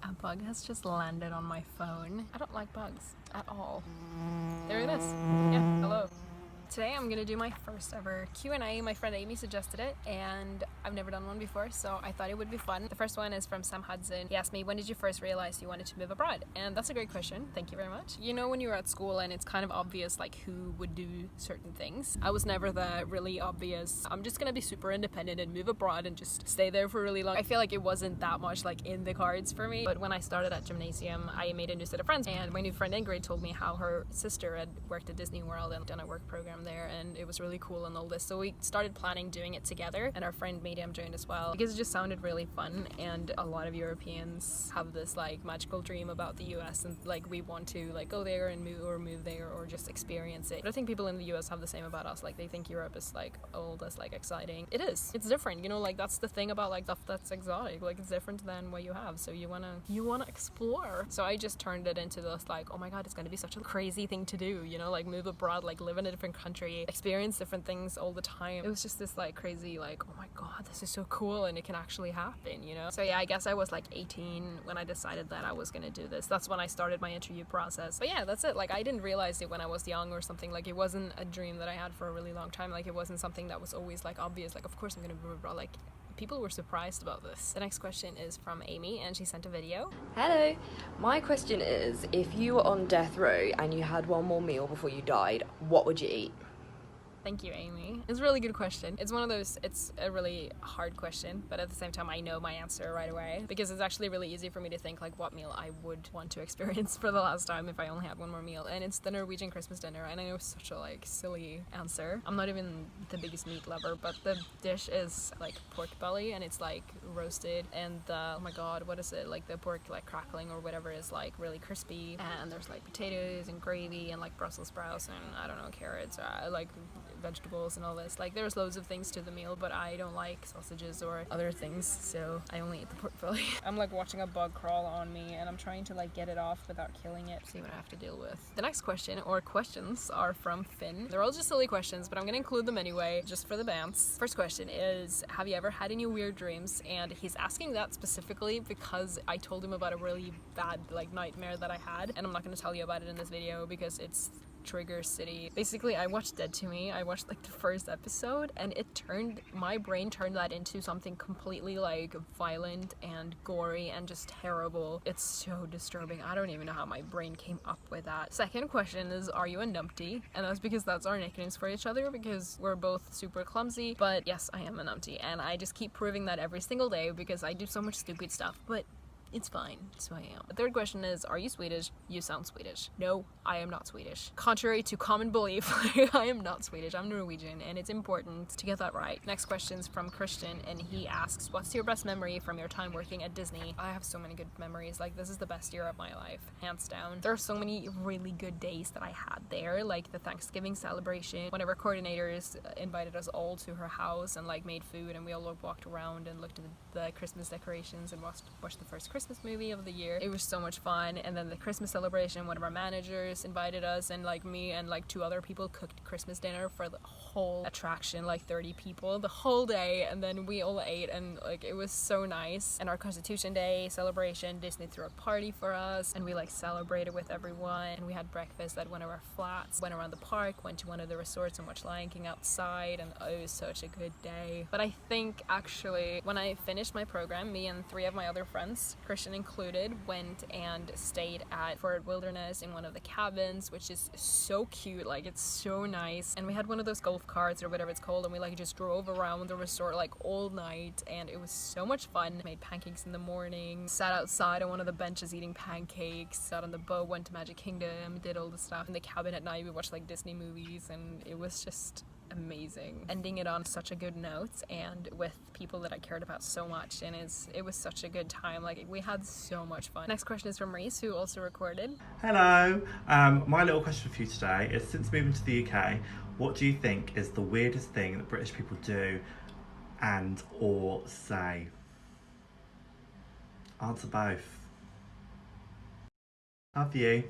A bug has just landed on my phone. I don't like bugs at all. There it is. Yeah, hello. Today I'm gonna do my first ever Q&A. My friend Amy suggested it and I've never done one before, so I thought it would be fun. The first one is from Sam Hudson. He asked me, when did you first realize you wanted to move abroad? And that's a great question. Thank you very much. You know, when you're at school and it's kind of obvious like who would do certain things. I was never the really obvious, I'm just gonna be super independent and move abroad and just stay there for really long. I feel like it wasn't that much like in the cards for me. But when I started at gymnasium, I made a new set of friends, and my new friend Ingrid told me how her sister had worked at Disney World and done a work program there, and it was really cool and all this, so we started planning doing it together, and our friend Medium joined as well because it just sounded really fun. And a lot of Europeans have this like magical dream about the US, and like we want to like go there and move there or just experience it. But I think people in the US have the same about us, like they think Europe is like old, that's like exciting. It is, it's different, you know, like that's the thing about like stuff that's exotic, like it's different than what you have, so you wanna explore. So I just turned it into this like, oh my god, it's gonna be such a crazy thing to do, you know, like move abroad, like live in a different country, experience different things all the time. It was just this like crazy like, oh my god, this is so cool and it can actually happen, you know. So yeah, I guess I was like 18 when I decided that I was gonna do this. That's when I started my interview process. But yeah, that's it. Like I didn't realize it when I was young or something. Like it wasn't a dream that I had for a really long time. Like it wasn't something that was always like obvious, like of course I'm gonna move abroad. Like people were surprised about this. The next question is from Amy, and she sent a video. Hello, my question is, if you were on death row and you had one more meal before you died, what would you eat? Thank you, Amy. It's a really good question. It's one of those, it's a really hard question, but at the same time I know my answer right away, because it's actually really easy for me to think like what meal I would want to experience for the last time if I only had one more meal, and it's the Norwegian Christmas dinner. And I know it's such a like silly answer. I'm not even the biggest meat lover, but the dish is like pork belly, and it's like roasted, and oh my god, what is it, like the pork like crackling or whatever is like really crispy, and there's like potatoes and gravy and like Brussels sprouts and I don't know, carrots, like vegetables and all this. Like there's loads of things to the meal, but I don't like sausages or other things, so I only eat the pork belly. I'm like watching a bug crawl on me and I'm trying to like get it off without killing it. See what I have to deal with. The next question or questions are from Finn. They're all just silly questions, but I'm gonna include them anyway just for the bants. First question is, have you ever had any weird dreams? And he's asking that specifically because I told him about a really bad like nightmare that I had, and I'm not gonna tell you about it in this video because it's trigger city. Basically, I watched Dead to Me. I watched like the first episode, and my brain turned that into something completely like violent and gory and just terrible. It's so disturbing. I don't even know how my brain came up with that. Second question is, are you a numpty? And that's because that's our nicknames for each other, because we're both super clumsy. But yes, I am a numpty, and I just keep proving that every single day because I do so much stupid stuff, but it's fine, so I am. The third question is, are you Swedish? You sound Swedish. No, I am not Swedish. Contrary to common belief, I am not Swedish. I'm Norwegian, and it's important to get that right. Next question's from Christian, and he asks, what's your best memory from your time working at Disney? I have so many good memories. Like, this is the best year of my life, hands down. There are so many really good days that I had there, like the Thanksgiving celebration. One of our coordinators invited us all to her house and like made food, and we all walked around and looked at the Christmas decorations and watched the first Christmas movie of the year. It was so much fun. And then the Christmas celebration, one of our managers invited us, and like me and like 2 other people cooked Christmas dinner for the whole attraction, like 30 people the whole day, and then we all ate, and like it was so nice. And our Constitution Day celebration, Disney threw a party for us, and we like celebrated with everyone, and we had breakfast at one of our flats, went around the park, went to one of the resorts and watched Lion King outside, and it was such a good day. But I think actually when I finished my program, me and 3 of my other friends, Christian included, went and stayed at Fort Wilderness in one of the cabins, which is so cute, like it's so nice. And we had one of those golf carts or whatever it's called, and we like just drove around the resort like all night, and it was so much fun. Made pancakes in the morning, sat outside on one of the benches eating pancakes, sat on the boat, went to Magic Kingdom, did all the stuff. In the cabin at night we watched like Disney movies, and it was just amazing. Ending it on such a good note and with people that I cared about so much, and it was such a good time. Like we had so much fun. Next question is from Reese, who also recorded. Hello, my little question for you today is, since moving to the UK, what do you think is the weirdest thing that British people do and or say? Answer both. Love you.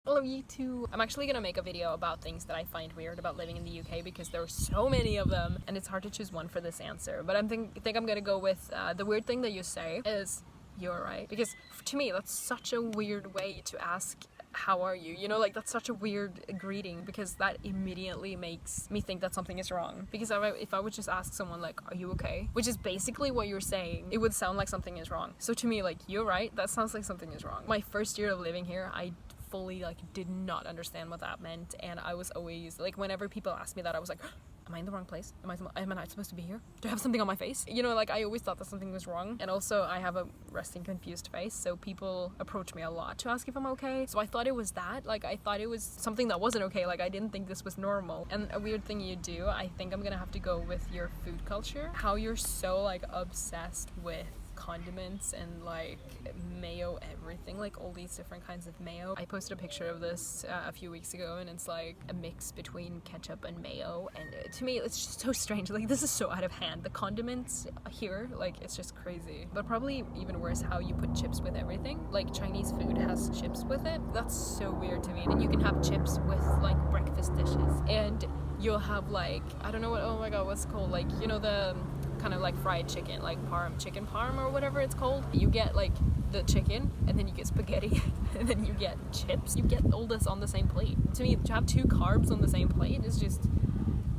Love you too. I'm actually gonna make a video about things that I find weird about living in the UK because there are so many of them and it's hard to choose one for this answer. But I think I'm gonna go with the weird thing that you say is you're right. Because to me, that's such a weird way to ask, how are you? You know, like that's such a weird greeting, because that immediately makes me think that something is wrong. Because if I would just ask someone like, are you okay? Which is basically what you're saying, it would sound like something is wrong. So to me, like, you're right, that sounds like something is wrong. My first year of living here, I fully like did not understand what that meant, and I was always like, whenever people asked me that, I was like, am I in the wrong place? Am I not supposed to be here? Do I have something on my face? You know, like I always thought that something was wrong. And also I have a resting confused face, so people approach me a lot to ask if I'm okay. So I thought it was that, like I thought it was something that wasn't okay, like I didn't think this was normal. And a weird thing you do, I think I'm gonna have to go with your food culture. How you're so like obsessed with condiments and like mayo, everything, like all these different kinds of mayo. I posted a picture of this a few weeks ago, and it's like a mix between ketchup and mayo, and to me it's just so strange. Like this is so out of hand, the condiments here, like it's just crazy. But probably even worse, how you put chips with everything. Like Chinese food has chips with it. That's so weird to me. And you can have chips with like breakfast dishes, and you'll have like, I don't know what, oh my god, what's it called, like, you know, the kind of like fried chicken, like chicken parm or whatever it's called. You get like the chicken, and then you get spaghetti, and then you get chips. You get all this on the same plate. To me, to have 2 carbs on the same plate is just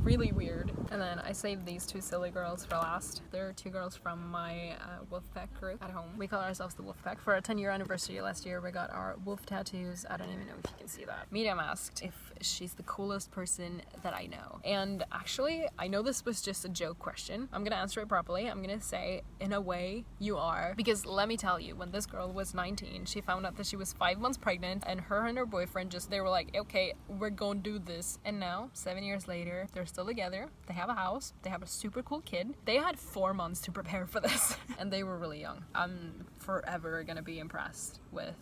really weird. And then I saved these 2 silly girls for last. They're 2 girls from my Wolfpack group at home. We call ourselves the Wolfpack. For our 10-year anniversary last year, we got our wolf tattoos. I don't even know if you can see that. Medium asked if she's the coolest person that I know. And actually, I know this was just a joke question. I'm gonna answer it properly. I'm gonna say, in a way, you are. Because let me tell you, when this girl was 19, she found out that she was 5 months pregnant, and her boyfriend they were like, okay, we're gonna do this. And now, 7 years later, they're still together. They have a house. They have a super cool kid. They had 4 months to prepare for this. And they were really young. I'm forever gonna be impressed with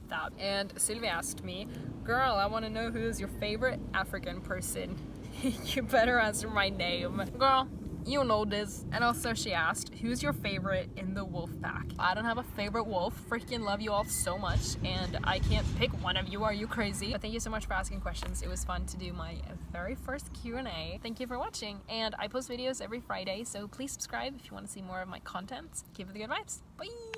that. And Sylvia asked me, girl, I want to know who is your favorite African person. You better answer my name. Girl, you know this. And also she asked, who's your favorite in the wolf pack? I don't have a favorite wolf. Freaking love you all so much, and I can't pick one of you. Are you crazy? But thank you so much for asking questions. It was fun to do my very first Q&A. Thank you for watching, and I post videos every Friday, so please subscribe if you want to see more of my content. Keep it the good vibes. Bye!